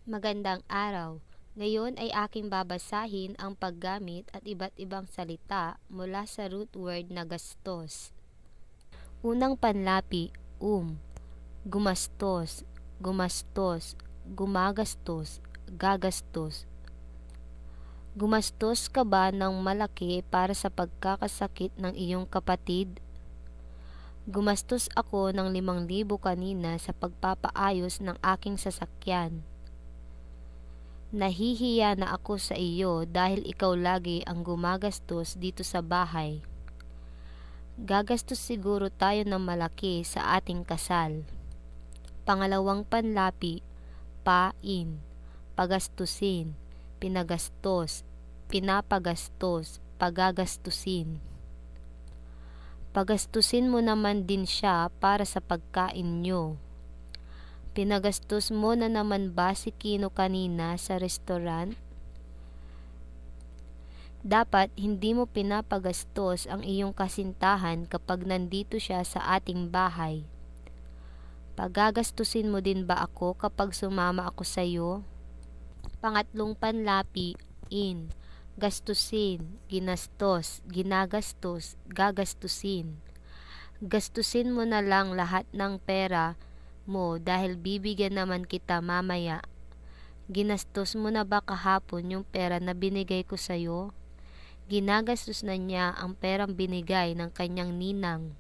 Magandang araw. Ngayon ay aking babasahin ang paggamit at iba't ibang salita mula sa root word na gastos. Unang panlapi, gumastos, gumastos, gumagastos, gagastos. Gumastos ka ba ng malaki para sa pagkakasakit ng iyong kapatid? Gumastos ako ng 5,000 kanina sa pagpapaayos ng aking sasakyan. Nahihiya na ako sa iyo dahil ikaw lagi ang gumagastos dito sa bahay. Gagastos siguro tayo ng malaki sa ating kasal. Pangalawang panlapi, pagastusin, pinagastos, pinapagastos, pagagastusin. Pagastusin mo naman din siya para sa pagkain nyo. Pinagastos mo na naman ba si Kino kanina sa restaurant? Dapat hindi mo pinapagastos ang iyong kasintahan kapag nandito siya sa ating bahay. Pagagastusin mo din ba ako kapag sumama ako sa iyo? Pangatlong panlapi, gastusin, ginastos, ginagastos, gagastusin. Gastusin mo na lang lahat ng pera mo dahil bibigyan naman kita mamaya. Ginastos mo na ba kahapon yung pera na binigay ko sa iyo? Ginagastos na niya ang perang binigay ng kanyang ninang.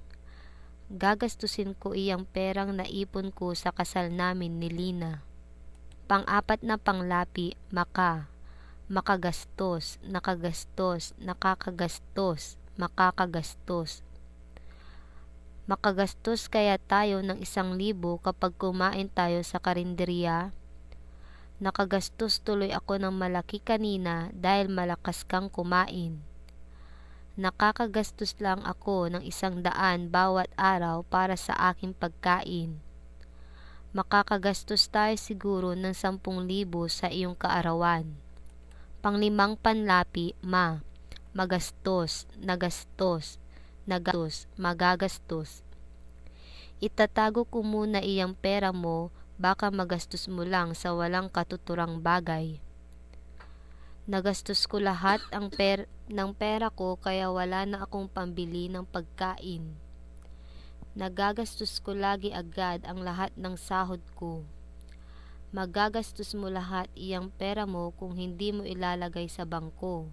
Gagastusin ko iyang perang naipon ko sa kasal namin ni Lina. Pang-apat na panglapi, makagastos, nakagastos, nakakagastos, makakagastos. Makagastos kaya tayo ng 1,000 kapag kumain tayo sa karinderya? Nakagastos tuloy ako ng malaki kanina dahil malakas kang kumain. Nakakagastos lang ako ng 100 bawat araw para sa aking pagkain. Makakagastos tayo siguro ng 10,000 sa iyong kaarawan. Panglimang panlapi, magastos, nagastos, nagastos, magagastos. Itatago ko muna iyang pera mo, baka magastos mo lang sa walang katuturang bagay. Nagastos ko lahat ng pera ko kaya wala na akong pambili ng pagkain. Nagagastos ko lagi agad ang lahat ng sahod ko. Magagastos mo lahat iyang pera mo kung hindi mo ilalagay sa bangko.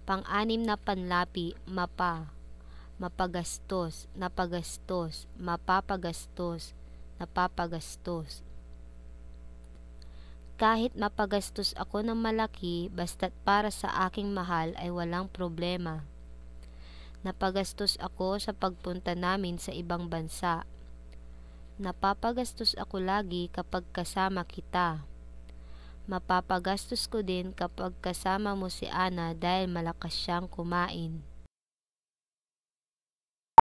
Pang-anim na panlapi, mapagastos, napagastos, mapapagastos, napapagastos. Kahit mapagastos ako ng malaki, basta't para sa aking mahal ay walang problema. Napagastos ako sa pagpunta namin sa ibang bansa. Napapagastos ako lagi kapag kasama kita. Mapapagastos ko din kapag kasama mo si Ana dahil malakas siyang kumain.